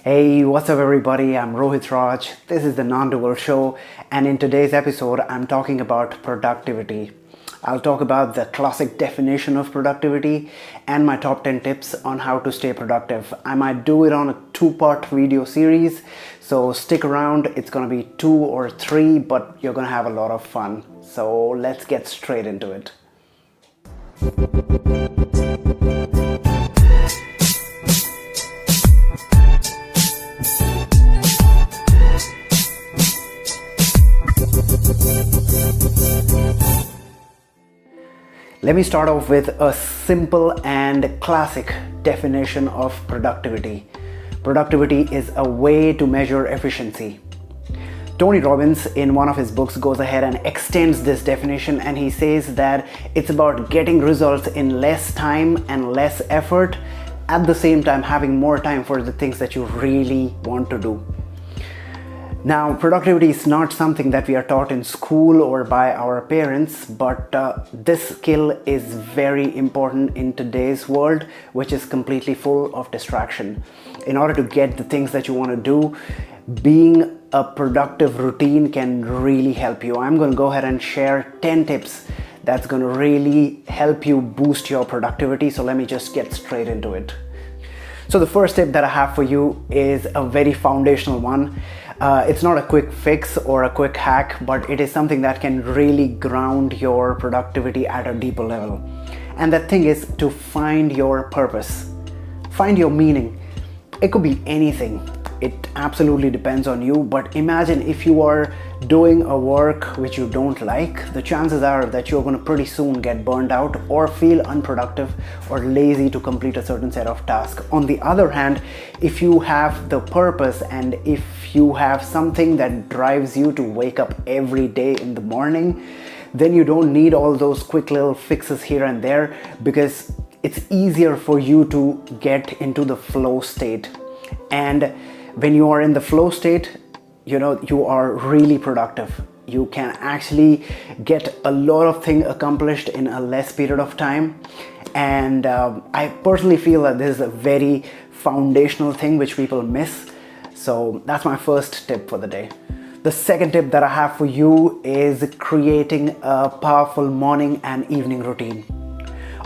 Hey, what's up everybody? I'm Rohit Raj. This is the Nondual show, and in today's episode I'm talking about productivity. I'll talk about the classic definition of productivity and my top 10 tips on how to stay productive. I might do it on a two-part video series, so stick around. It's gonna be 2 or 3, but you're gonna have a lot of fun. So let's get straight into it. Let me start off with a simple and classic definition of productivity. Productivity is a way to measure efficiency. Tony Robbins, in one of his books, goes ahead and extends this definition, and he says that it's about getting results in less time and less effort, at the same time having more time for the things that you really want to do. Now, productivity is not something that we are taught in school or by our parents, but this skill is very important in today's world, which is completely full of distraction. In order to get the things that you want to do, being a productive routine can really help you. I'm going to go ahead and share 10 tips that's going to really help you boost your productivity. So let me just get straight into it. So the first tip that I have for you is a very foundational one. It's not a quick fix or a quick hack, but it is something that can really ground your productivity at a deeper level. And that thing is to find your purpose, find your meaning. It could be anything. It absolutely depends on you, but imagine if you are doing a work which you don't like, the chances are that you're going to pretty soon get burned out or feel unproductive or lazy to complete a certain set of tasks. On the other hand, if you have the purpose and if you have something that drives you to wake up every day in the morning, then you don't need all those quick little fixes here and there, because it's easier for you to get into the flow state. And when you are in the flow state, you are really productive. You can actually get a lot of things accomplished in a less period of time. And I personally feel that this is a very foundational thing which people miss. So that's my first tip for the day. The second tip that I have for you is creating a powerful morning and evening routine.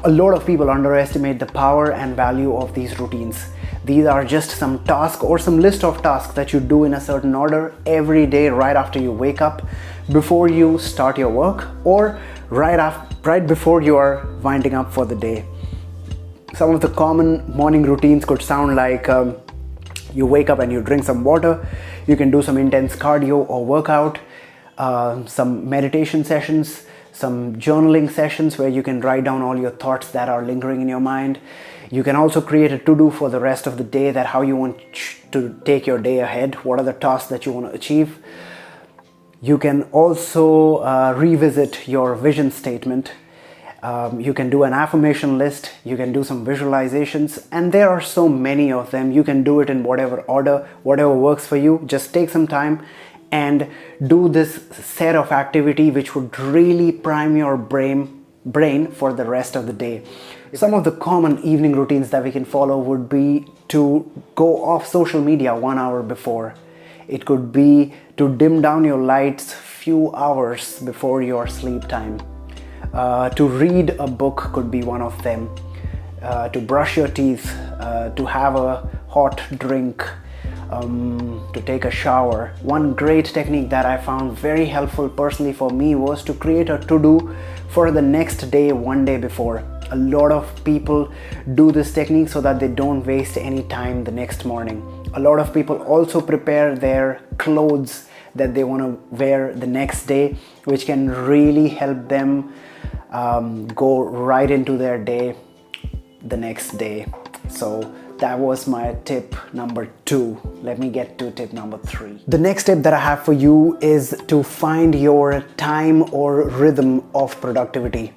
A lot of people underestimate the power and value of these routines. These are just some task or some list of tasks that you do in a certain order every day right after you wake up, before you start your work, or right before you are winding up for the day. Some of the common morning routines could sound like you wake up and you drink some water, you can do some intense cardio or workout, some meditation sessions, some journaling sessions where you can write down all your thoughts that are lingering in your mind. You can also create a to-do for the rest of the day, that how you want to take your day ahead, what are the tasks that you want to achieve. You can also revisit your vision statement. You can do an affirmation list, you can do some visualizations, and there are so many of them. You can do it in whatever order, whatever works for you. Just take some time and do this set of activity which would really prime your brain for the rest of the day. Some of the common evening routines that we can follow would be to go off social media 1 hour before. It could be to dim down your lights few hours before your sleep time. To read a book could be one of them. To brush your teeth, to have a hot drink, to take a shower. One great technique that I found very helpful personally for me was to create a to-do for the next day, one day before. A lot of people do this technique so that they don't waste any time the next morning. A lot of people also prepare their clothes that they want to wear the next day, which can really help them go right into their day the next day. So that was my tip number 2. Let me get to tip number 3. The next tip that I have for you is to find your time or rhythm of productivity.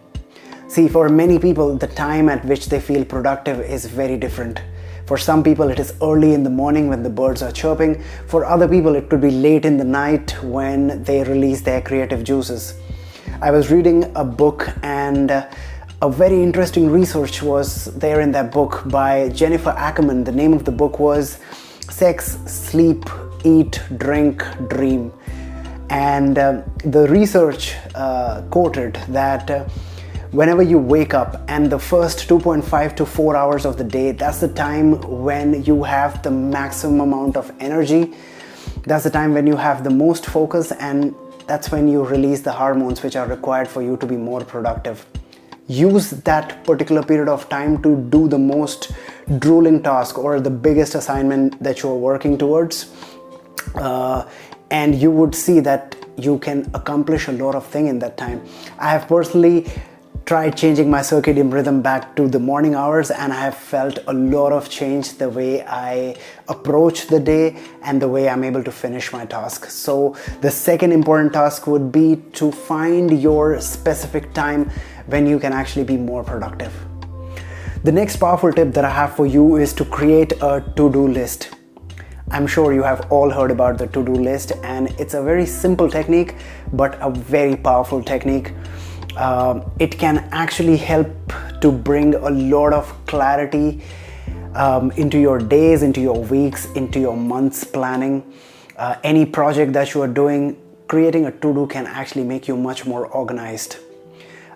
See, for many people, the time at which they feel productive is very different. For some people, it is early in the morning when the birds are chirping. For other people, it could be late in the night when they release their creative juices. I was reading a book, and a very interesting research was there in that book by Jennifer Ackerman. The name of the book was sex, sleep, eat, drink, dream. And the research quoted that whenever you wake up, and the first 2.5 to 4 hours of the day, that's the time when you have the maximum amount of energy. That's the time when you have the most focus, and that's when you release the hormones which are required for you to be more productive. Use that particular period of time to do the most drooling task or the biggest assignment that you're working towards, and you would see that you can accomplish a lot of things in that time. I have personally tried changing my circadian rhythm back to the morning hours, and I have felt a lot of change the way I approach the day and the way I'm able to finish my task. So the second important task would be to find your specific time when you can actually be more productive. The next powerful tip that I have for you is to create a to-do list. I'm sure you have all heard about the to-do list, and it's a very simple technique but a very powerful technique. It can actually help to bring a lot of clarity into your days, into your weeks, into your months planning. Any project that you are doing, creating a to-do can actually make you much more organized.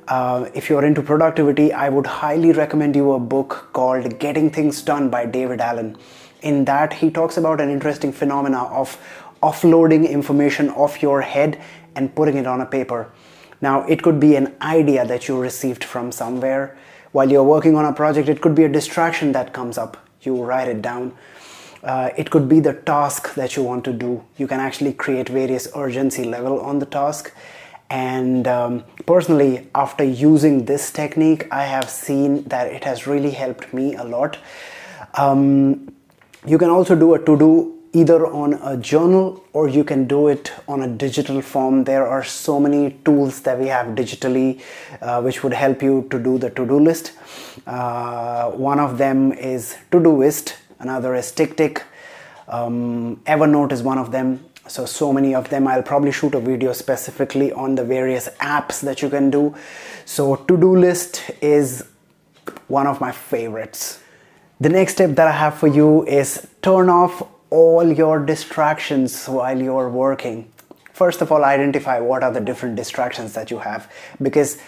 If you're into productivity, I would highly recommend you a book called Getting Things Done by David Allen. In that, he talks about an interesting phenomena of offloading information off your head and putting it on a paper. Now, it could be an idea that you received from somewhere. While you're working on a project, it could be a distraction that comes up. You write it down. It could be the task that you want to do. You can actually create various urgency level on the task. And personally, after using this technique, I have seen that it has really helped me a lot. You can also do a to-do either on a journal, or you can do it on a digital form. There are so many tools that we have digitally which would help you to do the to-do list. One of them is Todoist, another is TickTick, Evernote is one of them. So many of them. I'll probably shoot a video specifically on the various apps that you can do. So to-do list is one of my favorites. The next tip that I have for you is turn off all your distractions while you're working. First of all, identify what are the different distractions that you have, because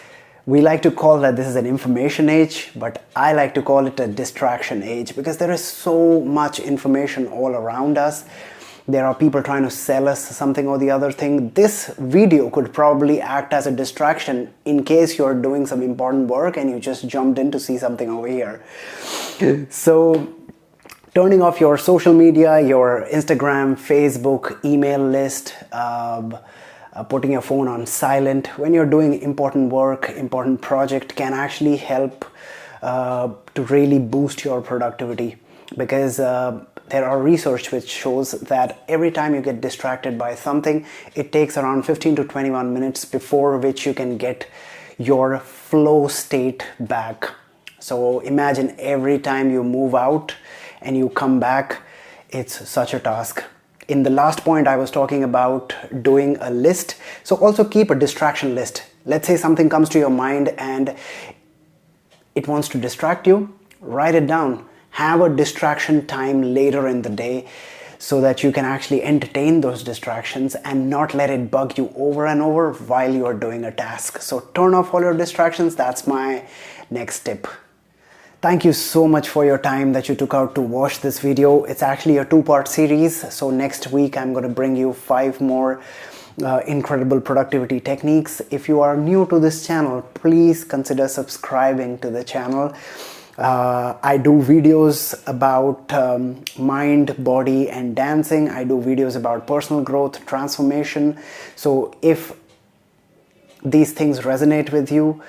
we like to call that this is an information age, but I like to call it a distraction age, because there is so much information all around us. There are people trying to sell us something or the other thing. This video could probably act as a distraction in case you're doing some important work and you just jumped in to see something over here. So turning off your social media, your Instagram, Facebook, email list, putting your phone on silent when you're doing important work, important project can actually help to really boost your productivity, because there are research which shows that every time you get distracted by something, it takes around 15 to 21 minutes before which you can get your flow state back. So imagine every time you move out and you come back, it's such a task. In the last point, I was talking about doing a list. So also keep a distraction list. Let's say something comes to your mind and it wants to distract you, write it down. Have a distraction time later in the day so that you can actually entertain those distractions and not let it bug you over and over while you're doing a task. So turn off all your distractions. That's my next tip. Thank you so much for your time that you took out to watch this video. It's actually a two-part series. So next week, I'm going to bring you 5 more incredible productivity techniques. If you are new to this channel, please consider subscribing to the channel. I do videos about mind, body, and dancing. I do videos about personal growth, transformation. So if these things resonate with you,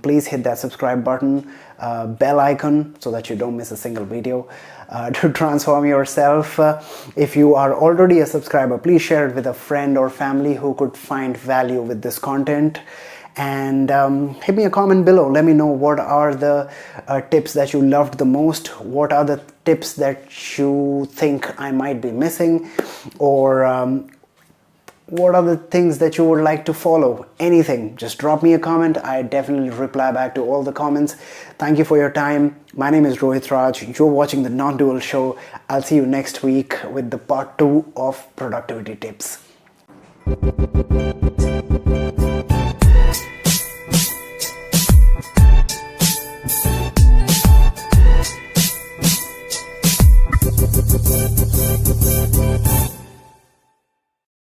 please hit that subscribe button, bell icon, so that you don't miss a single video to transform yourself. If you are already a subscriber, please share it with a friend or family who could find value with this content. And hit me a comment below. Let me know what are the tips that you loved the most. What are the tips that you think I might be missing, or What are the things that you would like to follow? Anything, just drop me a comment. I definitely reply back to all the comments. Thank you for your time. My name is Rohit Raj. You're watching the Nondual show. I'll see you next week with the part 2 of productivity tips.